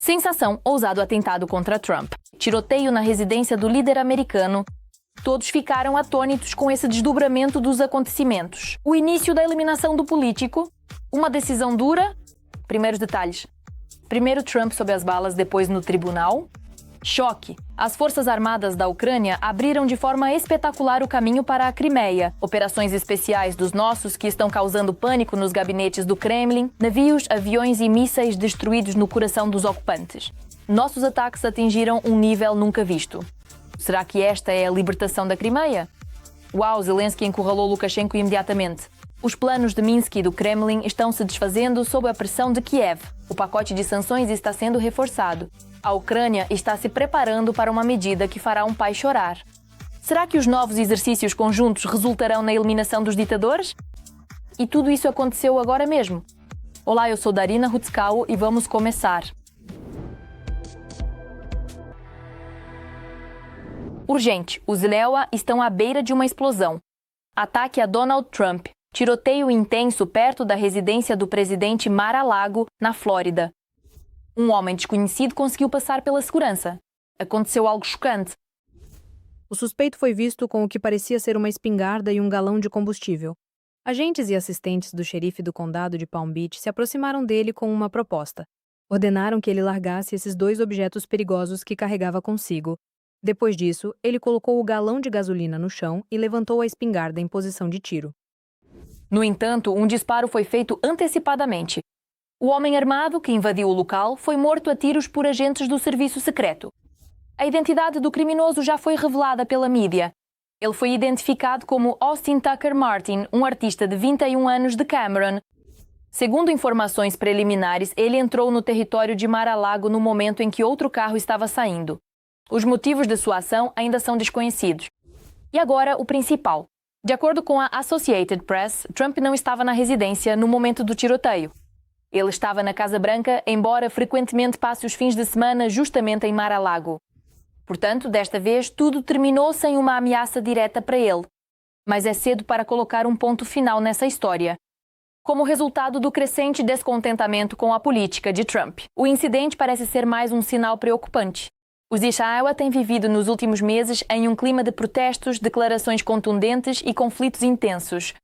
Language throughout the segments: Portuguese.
Sensação: ousado atentado contra Trump. Tiroteio na residência do líder americano. Todos ficaram atônitos com esse desdobramento dos acontecimentos. O início da eliminação do político. Uma decisão dura. Primeiros detalhes. Primeiro Trump sob as balas, depois no tribunal. Choque. As Forças Armadas da Ucrânia abriram de forma espetacular o caminho para a Crimeia. Operações especiais dos nossos que estão causando pânico nos gabinetes do Kremlin. Navios, aviões e mísseis destruídos no coração dos ocupantes. Nossos ataques atingiram um nível nunca visto. Será que esta é a libertação da Crimeia? Uau, Zelensky encurralou Lukashenko imediatamente. Os planos de Minsk e do Kremlin estão se desfazendo sob a pressão de Kiev. O pacote de sanções está sendo reforçado. A Ucrânia está se preparando para uma medida que fará um pai chorar. Será que os novos exercícios conjuntos resultarão na eliminação dos ditadores? E tudo isso aconteceu agora mesmo. Olá, eu sou Darina Rutskau e vamos começar. Urgente, os Lewa estão à beira de uma explosão. Ataque a Donald Trump. Tiroteio intenso perto da residência do presidente Mar-a-Lago, na Flórida. Um homem desconhecido conseguiu passar pela segurança. Aconteceu algo chocante. O suspeito foi visto com o que parecia ser uma espingarda e um galão de combustível. Agentes e assistentes do xerife do condado de Palm Beach se aproximaram dele com uma proposta. Ordenaram que ele largasse esses 2 objetos perigosos que carregava consigo. Depois disso, ele colocou o galão de gasolina no chão e levantou a espingarda em posição de tiro. No entanto, um disparo foi feito antecipadamente. O homem armado que invadiu o local foi morto a tiros por agentes do serviço secreto. A identidade do criminoso já foi revelada pela mídia. Ele foi identificado como Austin Tucker Martin, um artista de 21 anos de Cameron. Segundo informações preliminares, ele entrou no território de Mar-a-Lago no momento em que outro carro estava saindo. Os motivos de sua ação ainda são desconhecidos. E agora, o principal. De acordo com a Associated Press, Trump não estava na residência no momento do tiroteio. Ele estava na Casa Branca, embora frequentemente passe os fins de semana justamente em Mar-a-Lago. Portanto, desta vez, tudo terminou sem uma ameaça direta para ele. Mas é cedo para colocar um ponto final nessa história. Como resultado do crescente descontentamento com a política de Trump, o incidente parece ser mais um sinal preocupante. Os Iowa têm vivido nos últimos meses em um clima de protestos, declarações contundentes e conflitos intensos.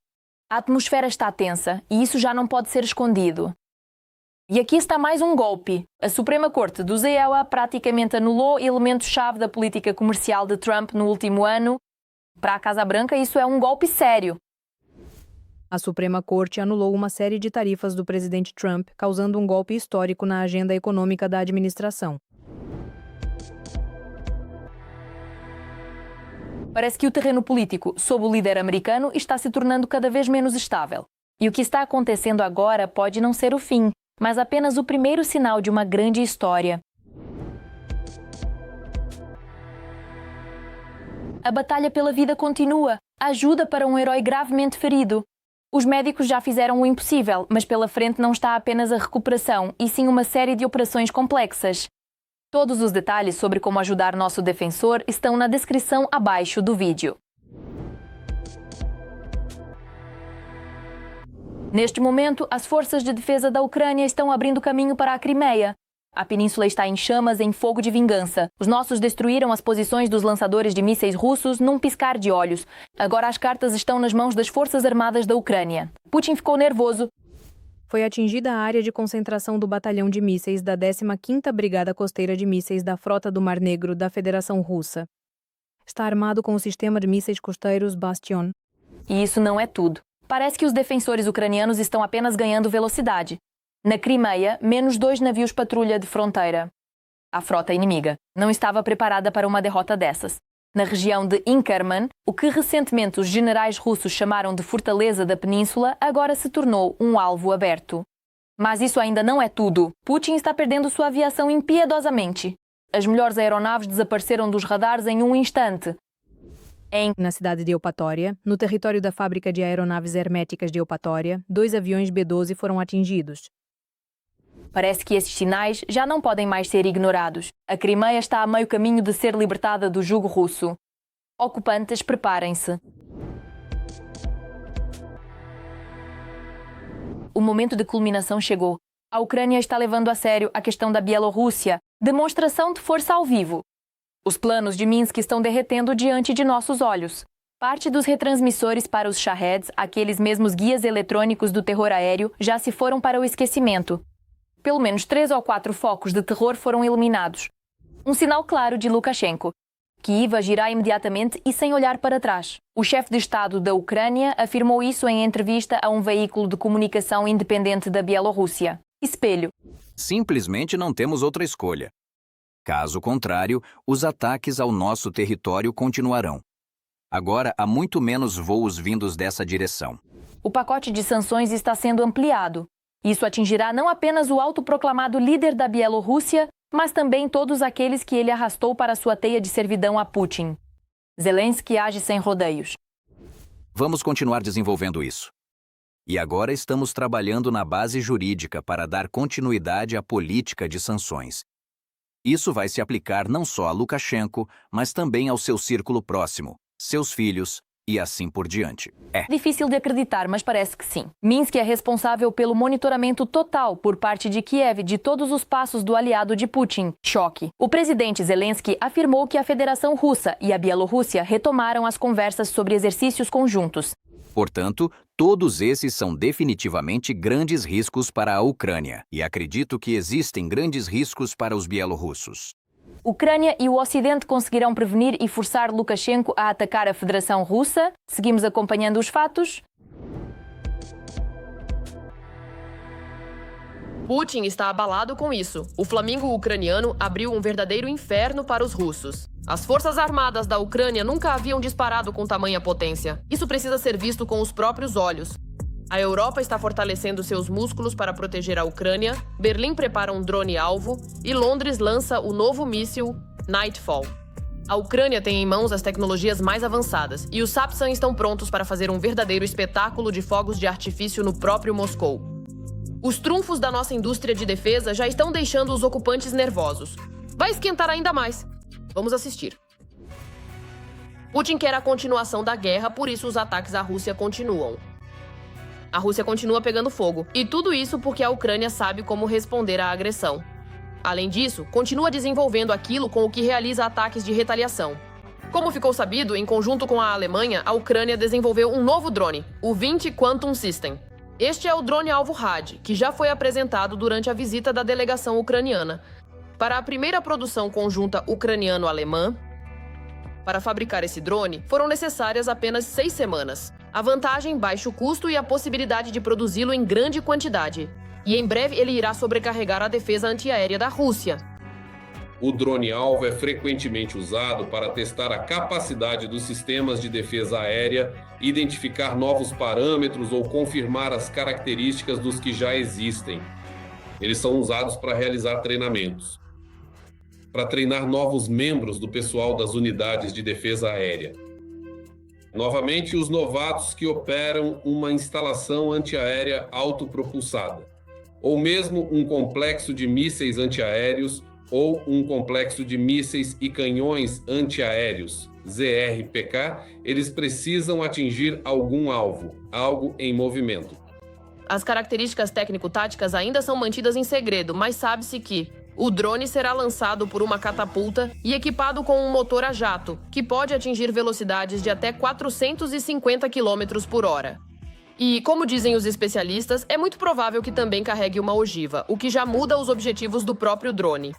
A atmosfera está tensa e isso já não pode ser escondido. E aqui está mais um golpe. A Suprema Corte dos Iowa praticamente anulou elementos-chave da política comercial de Trump no último ano. Para a Casa Branca, isso é um golpe sério. A Suprema Corte anulou uma série de tarifas do presidente Trump, causando um golpe histórico na agenda econômica da administração. Parece que o terreno político sob o líder americano está se tornando cada vez menos estável. E o que está acontecendo agora pode não ser o fim, mas apenas o primeiro sinal de uma grande história. A batalha pela vida continua. Ajuda para um herói gravemente ferido. Os médicos já fizeram o impossível, mas pela frente não está apenas a recuperação, e sim uma série de operações complexas. Todos os detalhes sobre como ajudar nosso defensor estão na descrição abaixo do vídeo. Neste momento, as forças de defesa da Ucrânia estão abrindo caminho para a Crimeia. A península está em chamas, em fogo de vingança. Os nossos destruíram as posições dos lançadores de mísseis russos num piscar de olhos. Agora as cartas estão nas mãos das Forças Armadas da Ucrânia. Putin ficou nervoso. Foi atingida a área de concentração do batalhão de mísseis da 15ª Brigada Costeira de Mísseis da Frota do Mar Negro da Federação Russa. Está armado com o sistema de mísseis costeiros Bastion. E isso não é tudo. Parece que os defensores ucranianos estão apenas ganhando velocidade. Na Crimeia, menos 2 navios patrulha de fronteira. A frota inimiga não estava preparada para uma derrota dessas. Na região de Inkerman, o que recentemente os generais russos chamaram de Fortaleza da Península, agora se tornou um alvo aberto. Mas isso ainda não é tudo. Putin está perdendo sua aviação impiedosamente. As melhores aeronaves desapareceram dos radares em um instante. Na cidade de Eupatória, no território da fábrica de aeronaves herméticas de Eupatória, 2 aviões B-12 foram atingidos. Parece que esses sinais já não podem mais ser ignorados. A Crimeia está a meio caminho de ser libertada do jugo russo. Ocupantes, preparem-se. O momento de culminação chegou. A Ucrânia está levando a sério a questão da Bielorrússia, demonstração de força ao vivo. Os planos de Minsk estão derretendo diante de nossos olhos. Parte dos retransmissores para os Shaheds, aqueles mesmos guias eletrônicos do terror aéreo, já se foram para o esquecimento. Pelo menos 3 ou 4 focos de terror foram eliminados. Um sinal claro de Lukashenko. Kyiv agirá imediatamente e sem olhar para trás. O chefe de Estado da Ucrânia afirmou isso em entrevista a um veículo de comunicação independente da Bielorrússia. Espelho. Simplesmente não temos outra escolha. Caso contrário, os ataques ao nosso território continuarão. Agora há muito menos voos vindos dessa direção. O pacote de sanções está sendo ampliado. Isso atingirá não apenas o autoproclamado líder da Bielorrússia, mas também todos aqueles que ele arrastou para sua teia de servidão a Putin. Zelensky age sem rodeios. Vamos continuar desenvolvendo isso. E agora estamos trabalhando na base jurídica para dar continuidade à política de sanções. Isso vai se aplicar não só a Lukashenko, mas também ao seu círculo próximo, seus filhos e assim por diante. Difícil de acreditar, mas parece que sim. Minsk é responsável pelo monitoramento total por parte de Kiev de todos os passos do aliado de Putin. Choque. O presidente Zelensky afirmou que a Federação Russa e a Bielorrússia retomaram as conversas sobre exercícios conjuntos. Portanto, todos esses são definitivamente grandes riscos para a Ucrânia, e acredito que existem grandes riscos para os bielorrussos. Ucrânia e o Ocidente conseguirão prevenir e forçar Lukashenko a atacar a Federação Russa? Seguimos acompanhando os fatos. Putin está abalado com isso. O Flamingo ucraniano abriu um verdadeiro inferno para os russos. As forças armadas da Ucrânia nunca haviam disparado com tamanha potência. Isso precisa ser visto com os próprios olhos. A Europa está fortalecendo seus músculos para proteger a Ucrânia, Berlim prepara um drone-alvo e Londres lança o novo míssil Nightfall. A Ucrânia tem em mãos as tecnologias mais avançadas e os Sapsan estão prontos para fazer um verdadeiro espetáculo de fogos de artifício no próprio Moscou. Os trunfos da nossa indústria de defesa já estão deixando os ocupantes nervosos. Vai esquentar ainda mais. Vamos assistir. Putin quer a continuação da guerra, por isso os ataques à Rússia continuam. A Rússia continua pegando fogo, e tudo isso porque a Ucrânia sabe como responder à agressão. Além disso, continua desenvolvendo aquilo com o que realiza ataques de retaliação. Como ficou sabido, em conjunto com a Alemanha, a Ucrânia desenvolveu um novo drone, o 20 Quantum System. Este é o drone-alvo RAD, que já foi apresentado durante a visita da delegação ucraniana. Para a primeira produção conjunta ucraniano-alemã, para fabricar esse drone, foram necessárias apenas 6 semanas. A vantagem, baixo custo e a possibilidade de produzi-lo em grande quantidade. E em breve ele irá sobrecarregar a defesa antiaérea da Rússia. O drone-alvo é frequentemente usado para testar a capacidade dos sistemas de defesa aérea, identificar novos parâmetros ou confirmar as características dos que já existem. Eles são usados para realizar treinamentos, para treinar novos membros do pessoal das unidades de defesa aérea. Novamente, os novatos que operam uma instalação antiaérea autopropulsada, ou mesmo um complexo de mísseis antiaéreos ou um complexo de mísseis e canhões antiaéreos, ZRPK, eles precisam atingir algum alvo, algo em movimento. As características técnico-táticas ainda são mantidas em segredo, mas sabe-se que o drone será lançado por uma catapulta e equipado com um motor a jato, que pode atingir velocidades de até 450 km por hora. E, como dizem os especialistas, é muito provável que também carregue uma ogiva, o que já muda os objetivos do próprio drone.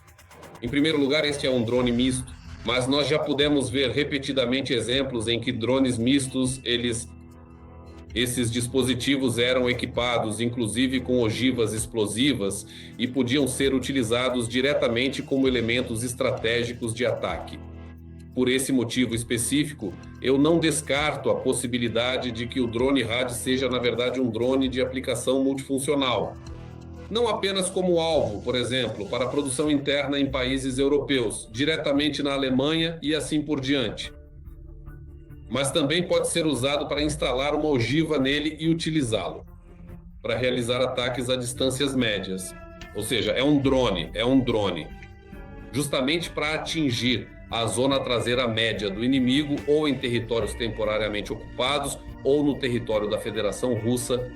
Em primeiro lugar, este é um drone misto, mas nós já pudemos ver repetidamente exemplos em que drones mistos, esses dispositivos eram equipados, inclusive com ogivas explosivas, e podiam ser utilizados diretamente como elementos estratégicos de ataque. Por esse motivo específico, eu não descarto a possibilidade de que o drone RAD seja, na verdade, um drone de aplicação multifuncional. Não apenas como alvo, por exemplo, para produção interna em países europeus, diretamente na Alemanha e assim por diante. Mas também pode ser usado para instalar uma ogiva nele e utilizá-lo, para realizar ataques a distâncias médias. Ou seja, é um drone, justamente para atingir a zona traseira média do inimigo, ou em territórios temporariamente ocupados, ou no território da Federação Russa,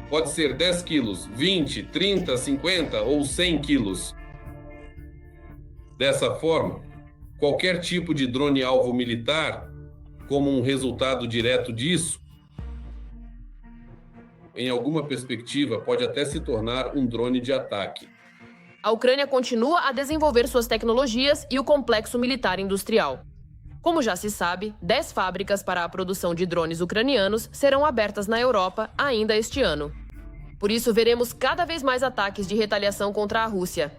Pode ser 10 quilos, 20, 30, 50 ou 100 quilos. Dessa forma, qualquer tipo de drone-alvo militar, como um resultado direto disso, em alguma perspectiva, pode até se tornar um drone de ataque. A Ucrânia continua a desenvolver suas tecnologias e o complexo militar industrial. Como já se sabe, 10 fábricas para a produção de drones ucranianos serão abertas na Europa ainda este ano. Por isso, veremos cada vez mais ataques de retaliação contra a Rússia.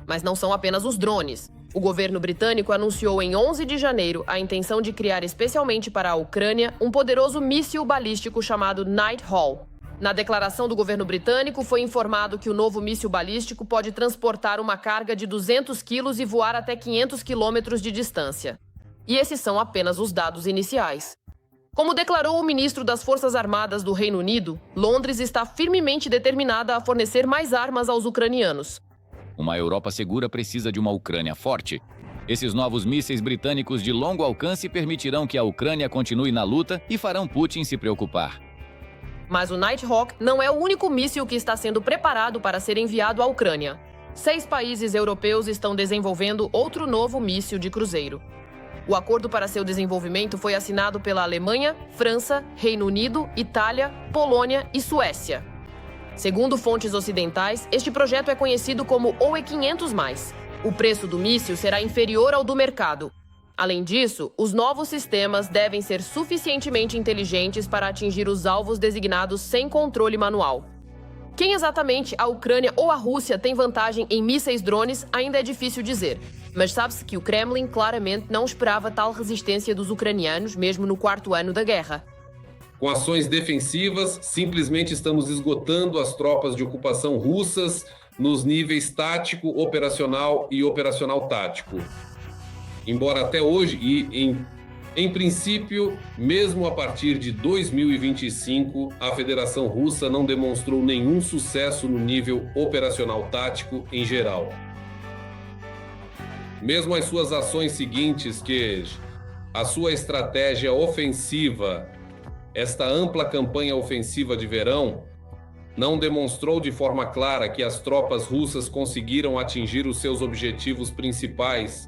Mas não são apenas os drones. O governo britânico anunciou em 11 de janeiro a intenção de criar especialmente para a Ucrânia um poderoso míssil balístico chamado Nighthawk. Na declaração do governo britânico, foi informado que o novo míssil balístico pode transportar uma carga de 200 quilos e voar até 500 quilômetros de distância. E esses são apenas os dados iniciais. Como declarou o ministro das Forças Armadas do Reino Unido, Londres está firmemente determinada a fornecer mais armas aos ucranianos. Uma Europa segura precisa de uma Ucrânia forte. Esses novos mísseis britânicos de longo alcance permitirão que a Ucrânia continue na luta e farão Putin se preocupar. Mas o Nighthawk não é o único míssil que está sendo preparado para ser enviado à Ucrânia. 6 países europeus estão desenvolvendo outro novo míssil de cruzeiro. O acordo para seu desenvolvimento foi assinado pela Alemanha, França, Reino Unido, Itália, Polônia e Suécia. Segundo fontes ocidentais, este projeto é conhecido como o E500+. O preço do míssil será inferior ao do mercado. Além disso, os novos sistemas devem ser suficientemente inteligentes para atingir os alvos designados sem controle manual. Quem exatamente, a Ucrânia ou a Rússia, tem vantagem em mísseis drones ainda é difícil dizer. Mas sabe-se que o Kremlin claramente não esperava tal resistência dos ucranianos, mesmo no 4º ano da guerra. Com ações defensivas, simplesmente estamos esgotando as tropas de ocupação russas nos níveis tático, operacional e operacional-tático. Embora até hoje, e em princípio, mesmo a partir de 2025, a Federação Russa não demonstrou nenhum sucesso no nível operacional-tático em geral. Mesmo as suas ações seguintes, que a sua estratégia ofensiva, esta ampla campanha ofensiva de verão, não demonstrou de forma clara que as tropas russas conseguiram atingir os seus objetivos principais,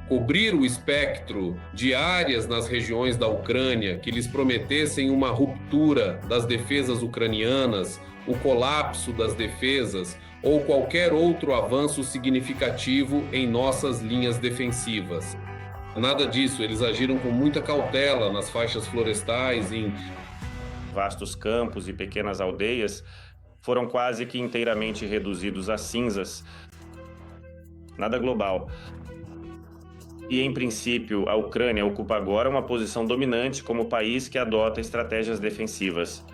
cobrir o espectro de áreas nas regiões da Ucrânia que lhes prometessem uma ruptura das defesas ucranianas, o colapso das defesas ou qualquer outro avanço significativo em nossas linhas defensivas. Nada disso, eles agiram com muita cautela nas faixas florestais, em vastos campos e pequenas aldeias foram quase que inteiramente reduzidos a cinzas. Nada global. E, em princípio, a Ucrânia ocupa agora uma posição dominante como país que adota estratégias defensivas.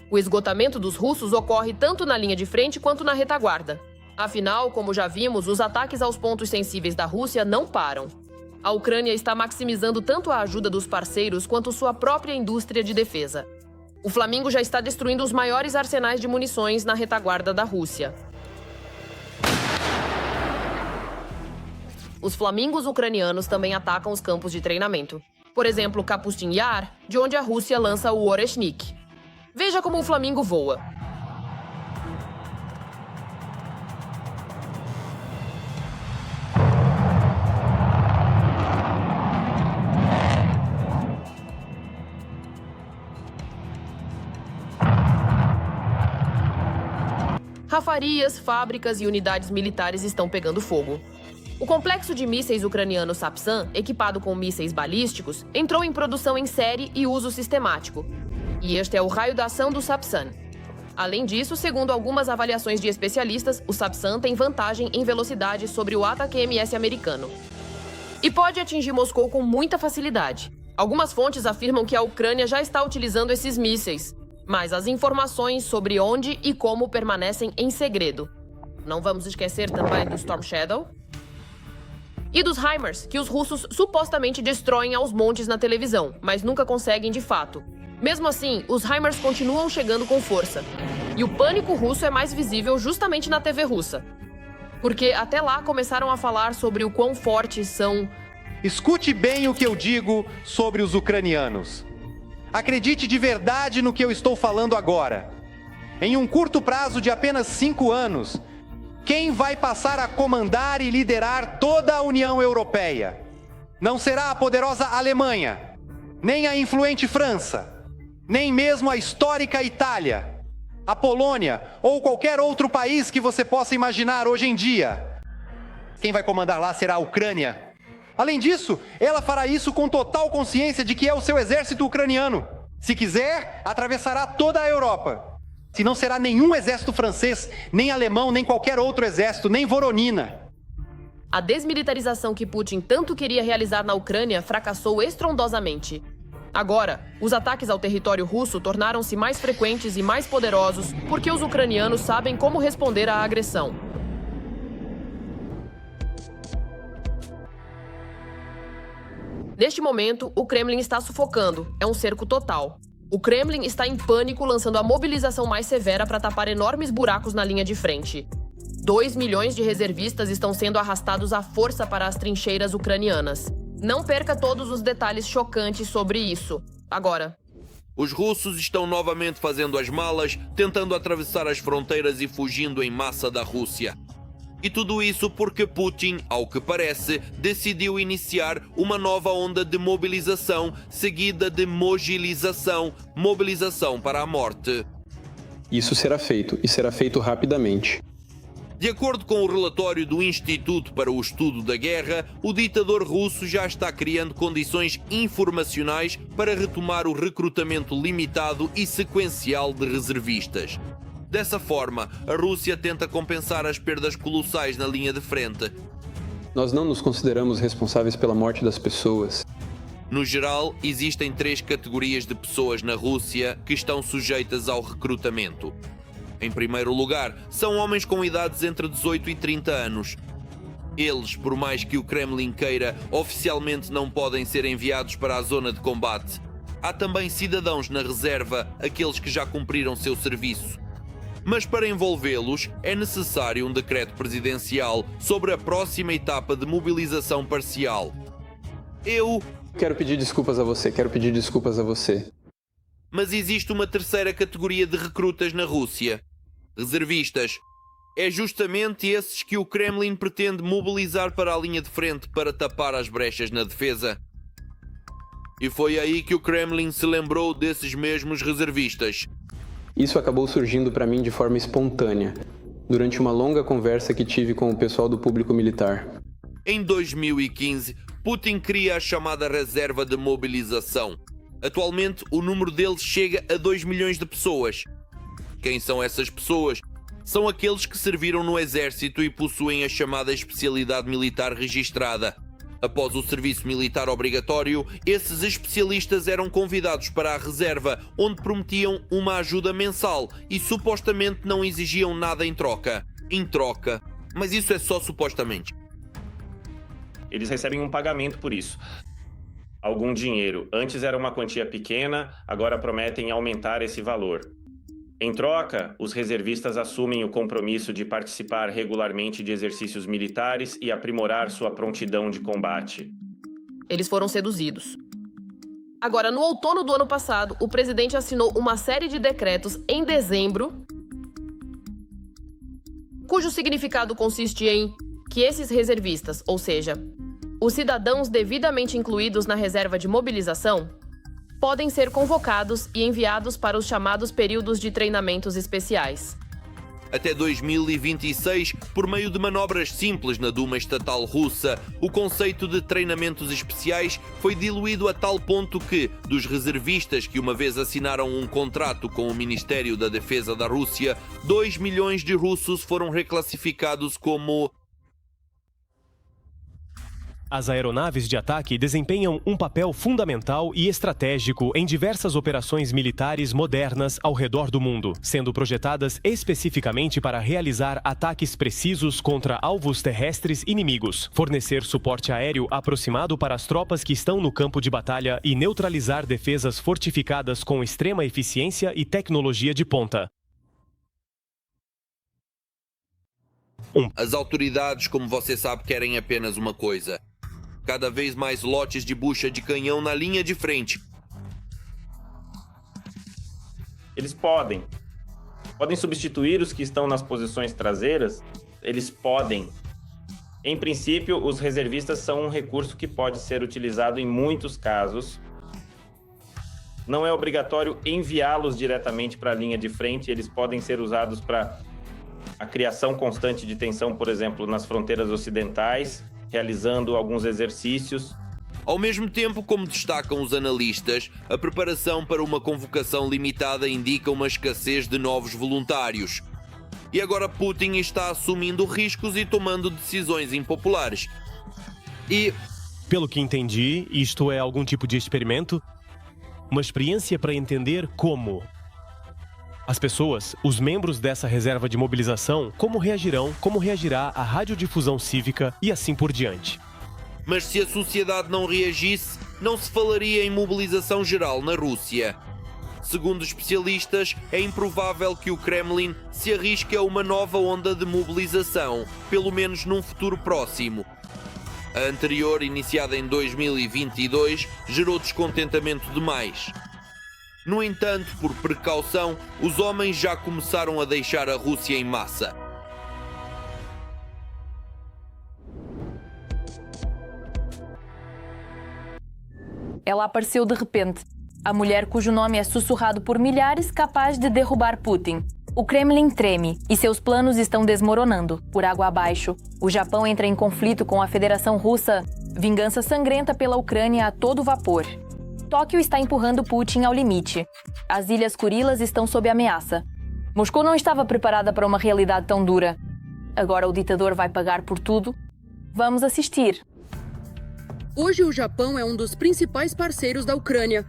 O esgotamento dos russos ocorre tanto na linha de frente quanto na retaguarda. Afinal, como já vimos, os ataques aos pontos sensíveis da Rússia não param. A Ucrânia está maximizando tanto a ajuda dos parceiros quanto sua própria indústria de defesa. O Flamingo já está destruindo os maiores arsenais de munições na retaguarda da Rússia. Os flamingos ucranianos também atacam os campos de treinamento. Por exemplo, Kapustin Yar, de onde a Rússia lança o Oreshnik. Veja como o flamingo voa. Rafarias, fábricas e unidades militares estão pegando fogo. O complexo de mísseis ucraniano Sapsan, equipado com mísseis balísticos, entrou em produção em série e uso sistemático. E este é o raio da ação do Sapsan. Além disso, segundo algumas avaliações de especialistas, o Sapsan tem vantagem em velocidade sobre o ATACMS americano. E pode atingir Moscou com muita facilidade. Algumas fontes afirmam que a Ucrânia já está utilizando esses mísseis, mas as informações sobre onde e como permanecem em segredo. Não vamos esquecer também do Storm Shadow e dos HIMARS, que os russos supostamente destroem aos montes na televisão, mas nunca conseguem de fato. Mesmo assim, os HIMARS continuam chegando com força. E o pânico russo é mais visível justamente na TV russa. Porque até lá começaram a falar sobre o quão fortes são... Escute bem o que eu digo sobre os ucranianos. Acredite de verdade no que eu estou falando agora. Em um curto prazo de apenas 5 anos, quem vai passar a comandar e liderar toda a União Europeia? Não será a poderosa Alemanha, nem a influente França, nem mesmo a histórica Itália, a Polônia ou qualquer outro país que você possa imaginar hoje em dia. Quem vai comandar lá será a Ucrânia. Além disso, ela fará isso com total consciência de que é o seu exército ucraniano. Se quiser, atravessará toda a Europa. Se não será nenhum exército francês, nem alemão, nem qualquer outro exército, nem Voronina. A desmilitarização que Putin tanto queria realizar na Ucrânia fracassou estrondosamente. Agora, os ataques ao território russo tornaram-se mais frequentes e mais poderosos porque os ucranianos sabem como responder à agressão. Neste momento, o Kremlin está sufocando. É um cerco total. O Kremlin está em pânico, lançando a mobilização mais severa para tapar enormes buracos na linha de frente. 2 milhões de reservistas estão sendo arrastados à força para as trincheiras ucranianas. Não perca todos os detalhes chocantes sobre isso. Agora. Os russos estão novamente fazendo as malas, tentando atravessar as fronteiras e fugindo em massa da Rússia. E tudo isso porque Putin, ao que parece, decidiu iniciar uma nova onda de mobilização, seguida de mogilização, mobilização para a morte. Isso será feito, e será feito rapidamente. De acordo com o relatório do Instituto para o Estudo da Guerra, o ditador russo já está criando condições informacionais para retomar o recrutamento limitado e sequencial de reservistas. Dessa forma, a Rússia tenta compensar as perdas colossais na linha de frente. Nós não nos consideramos responsáveis pela morte das pessoas. No geral, existem 3 categorias de pessoas na Rússia que estão sujeitas ao recrutamento. Em primeiro lugar, são homens com idades entre 18 e 30 anos. Eles, por mais que o Kremlin queira, oficialmente não podem ser enviados para a zona de combate. Há também cidadãos na reserva, aqueles que já cumpriram seu serviço. Mas para envolvê-los, é necessário um decreto presidencial sobre a próxima etapa de mobilização parcial. Quero pedir desculpas a você. Mas existe uma terceira categoria de recrutas na Rússia. Reservistas. É justamente esses que o Kremlin pretende mobilizar para a linha de frente para tapar as brechas na defesa. E foi aí que o Kremlin se lembrou desses mesmos reservistas. Isso acabou surgindo para mim de forma espontânea, durante uma longa conversa que tive com o pessoal do público militar. Em 2015, Putin cria a chamada reserva de mobilização. Atualmente, o número deles chega a 2 milhões de pessoas. Quem são essas pessoas? São aqueles que serviram no exército e possuem a chamada especialidade militar registrada. Após o serviço militar obrigatório, esses especialistas eram convidados para a reserva, onde prometiam uma ajuda mensal e supostamente não exigiam nada em troca. Mas isso é só supostamente. Eles recebem um pagamento por isso. Algum dinheiro. Antes era uma quantia pequena, agora prometem aumentar esse valor. Em troca, os reservistas assumem o compromisso de participar regularmente de exercícios militares e aprimorar sua prontidão de combate. Eles foram seduzidos. Agora, no outono do ano passado, o presidente assinou uma série de decretos em dezembro, cujo significado consiste em que esses reservistas, ou seja, os cidadãos devidamente incluídos na reserva de mobilização, podem ser convocados e enviados para os chamados períodos de treinamentos especiais. Até 2026, por meio de manobras simples na Duma Estatal Russa, o conceito de treinamentos especiais foi diluído a tal ponto que, dos reservistas que uma vez assinaram um contrato com o Ministério da Defesa da Rússia, 2 milhões de russos foram reclassificados como... As aeronaves de ataque desempenham um papel fundamental e estratégico em diversas operações militares modernas ao redor do mundo, sendo projetadas especificamente para realizar ataques precisos contra alvos terrestres inimigos, fornecer suporte aéreo aproximado para as tropas que estão no campo de batalha e neutralizar defesas fortificadas com extrema eficiência e tecnologia de ponta. As autoridades, como você sabe, querem apenas uma coisa: cada vez mais lotes de bucha de canhão na linha de frente. Eles podem substituir os que estão nas posições traseiras? Eles podem. Em princípio, os reservistas são um recurso que pode ser utilizado em muitos casos. Não é obrigatório enviá-los diretamente para a linha de frente, eles podem ser usados para a criação constante de tensão, por exemplo, nas fronteiras ocidentais, realizando alguns exercícios. Ao mesmo tempo, como destacam os analistas, a preparação para uma convocação limitada indica uma escassez de novos voluntários. E agora Putin está assumindo riscos e tomando decisões impopulares. E, pelo que entendi, isto é algum tipo de experimento? Uma experiência para entender como as pessoas, os membros dessa reserva de mobilização, como reagirá a radiodifusão cívica e assim por diante. Mas se a sociedade não reagisse, não se falaria em mobilização geral na Rússia. Segundo especialistas, é improvável que o Kremlin se arrisque a uma nova onda de mobilização, pelo menos num futuro próximo. A anterior, iniciada em 2022, gerou descontentamento demais. No entanto, por precaução, os homens já começaram a deixar a Rússia em massa. Ela apareceu de repente. A mulher cujo nome é sussurrado por milhares, capaz de derrubar Putin. O Kremlin treme e seus planos estão desmoronando. Por água abaixo, o Japão entra em conflito com a Federação Russa. Vingança sangrenta pela Ucrânia a todo vapor. Tóquio está empurrando Putin ao limite. As Ilhas Kurilas estão sob ameaça. Moscou não estava preparada para uma realidade tão dura. Agora o ditador vai pagar por tudo? Vamos assistir. Hoje o Japão é um dos principais parceiros da Ucrânia.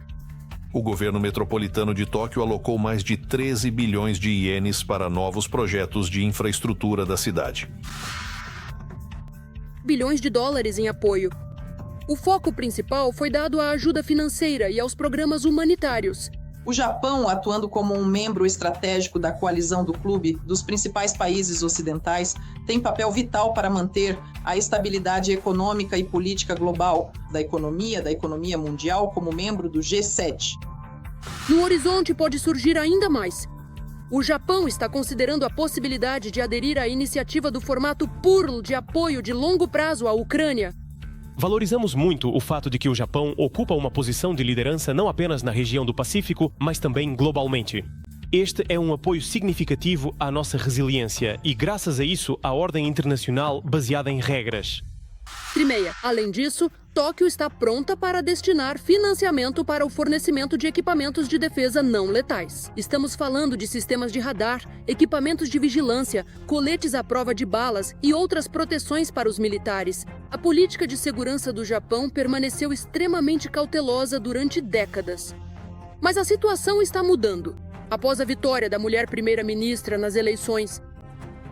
O governo metropolitano de Tóquio alocou mais de 13 bilhões de ienes para novos projetos de infraestrutura da cidade. Bilhões de dólares em apoio. O foco principal foi dado à ajuda financeira e aos programas humanitários. O Japão, atuando como um membro estratégico da coalizão do clube dos principais países ocidentais, tem papel vital para manter a estabilidade econômica e política global da economia mundial como membro do G7. No horizonte pode surgir ainda mais. O Japão está considerando a possibilidade de aderir à iniciativa do formato PURL de apoio de longo prazo à Ucrânia. Valorizamos muito o fato de que o Japão ocupa uma posição de liderança não apenas na região do Pacífico, mas também globalmente. Este é um apoio significativo à nossa resiliência e, graças a isso, à ordem internacional baseada em regras. Crimeia. Além disso, Tóquio está pronta para destinar financiamento para o fornecimento de equipamentos de defesa não letais. Estamos falando de sistemas de radar, equipamentos de vigilância, coletes à prova de balas e outras proteções para os militares. A política de segurança do Japão permaneceu extremamente cautelosa durante décadas. Mas a situação está mudando. Após a vitória da mulher primeira-ministra nas eleições,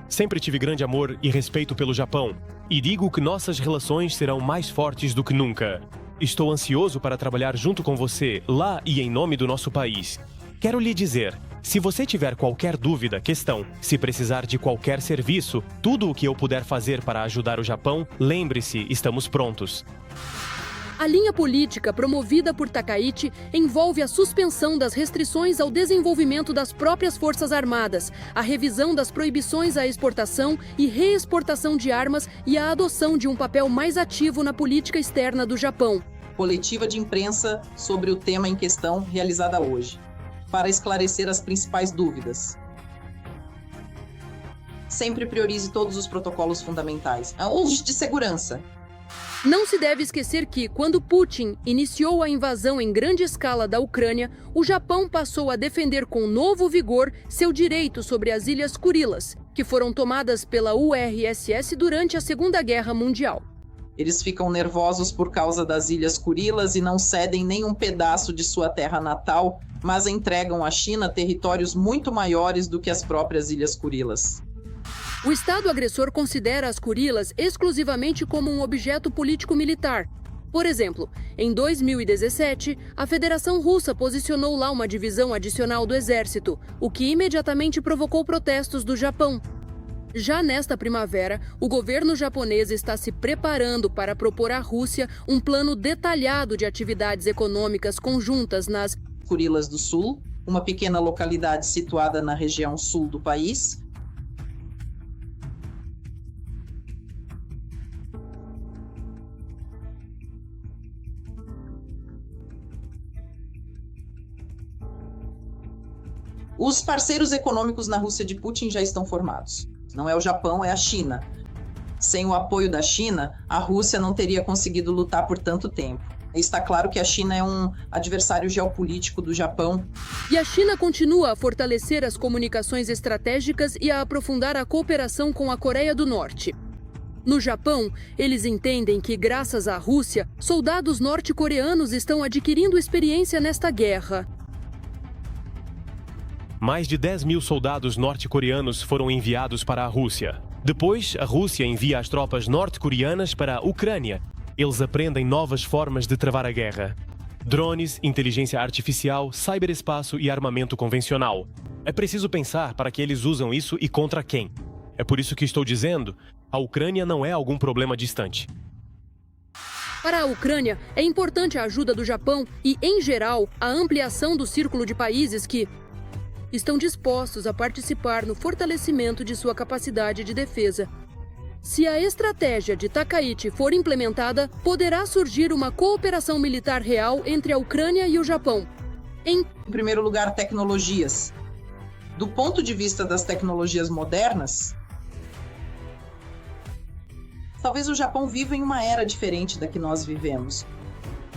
sempre tive grande amor e respeito pelo Japão. E digo que nossas relações serão mais fortes do que nunca. Estou ansioso para trabalhar junto com você, lá e em nome do nosso país. Quero lhe dizer, se você tiver qualquer dúvida, questão, se precisar de qualquer serviço, tudo o que eu puder fazer para ajudar o Japão, lembre-se, estamos prontos. A linha política promovida por Takaichi envolve a suspensão das restrições ao desenvolvimento das próprias Forças Armadas, a revisão das proibições à exportação e reexportação de armas e a adoção de um papel mais ativo na política externa do Japão. Coletiva de imprensa sobre o tema em questão realizada hoje, para esclarecer as principais dúvidas. Sempre priorize todos os protocolos fundamentais. Os de segurança. Não se deve esquecer que, quando Putin iniciou a invasão em grande escala da Ucrânia, o Japão passou a defender com novo vigor seu direito sobre as Ilhas Kurilas, que foram tomadas pela URSS durante a Segunda Guerra Mundial. Eles ficam nervosos por causa das Ilhas Kurilas e não cedem nenhum pedaço de sua terra natal, mas entregam à China territórios muito maiores do que as próprias Ilhas Kurilas. O Estado agressor considera as Kurilas exclusivamente como um objeto político-militar. Por exemplo, em 2017, a Federação Russa posicionou lá uma divisão adicional do exército, o que imediatamente provocou protestos do Japão. Já nesta primavera, o governo japonês está se preparando para propor à Rússia um plano detalhado de atividades econômicas conjuntas nas Kurilas do Sul, uma pequena localidade situada na região sul do país. Os parceiros econômicos na Rússia de Putin já estão formados. Não é o Japão, é a China. Sem o apoio da China, a Rússia não teria conseguido lutar por tanto tempo. Está claro que a China é um adversário geopolítico do Japão. E a China continua a fortalecer as comunicações estratégicas e a aprofundar a cooperação com a Coreia do Norte. No Japão, eles entendem que, graças à Rússia, soldados norte-coreanos estão adquirindo experiência nesta guerra. Mais de 10 mil soldados norte-coreanos foram enviados para a Rússia. Depois, a Rússia envia as tropas norte-coreanas para a Ucrânia. Eles aprendem novas formas de travar a guerra. Drones, inteligência artificial, ciberespaço e armamento convencional. É preciso pensar para que eles usam isso e contra quem. É por isso que estou dizendo, a Ucrânia não é algum problema distante. Para a Ucrânia, é importante a ajuda do Japão e, em geral, a ampliação do círculo de países que estão dispostos a participar no fortalecimento de sua capacidade de defesa. Se a estratégia de Takaichi for implementada, poderá surgir uma cooperação militar real entre a Ucrânia e o Japão. Em primeiro lugar, tecnologias. Do ponto de vista das tecnologias modernas, talvez o Japão viva em uma era diferente da que nós vivemos.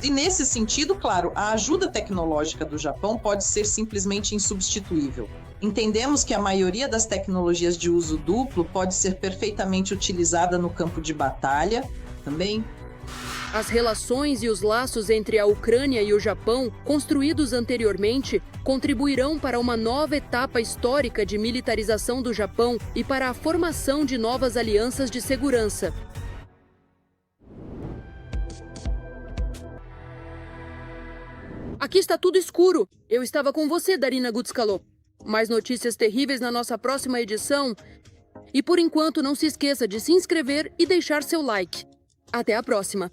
E nesse sentido, claro, a ajuda tecnológica do Japão pode ser simplesmente insubstituível. Entendemos que a maioria das tecnologias de uso duplo pode ser perfeitamente utilizada no campo de batalha também. As relações e os laços entre a Ucrânia e o Japão, construídos anteriormente, contribuirão para uma nova etapa histórica de militarização do Japão e para a formação de novas alianças de segurança. Aqui está tudo escuro. Eu estava com você, Darina Gutskalo. Mais notícias terríveis na nossa próxima edição. E por enquanto, não se esqueça de se inscrever e deixar seu like. Até a próxima!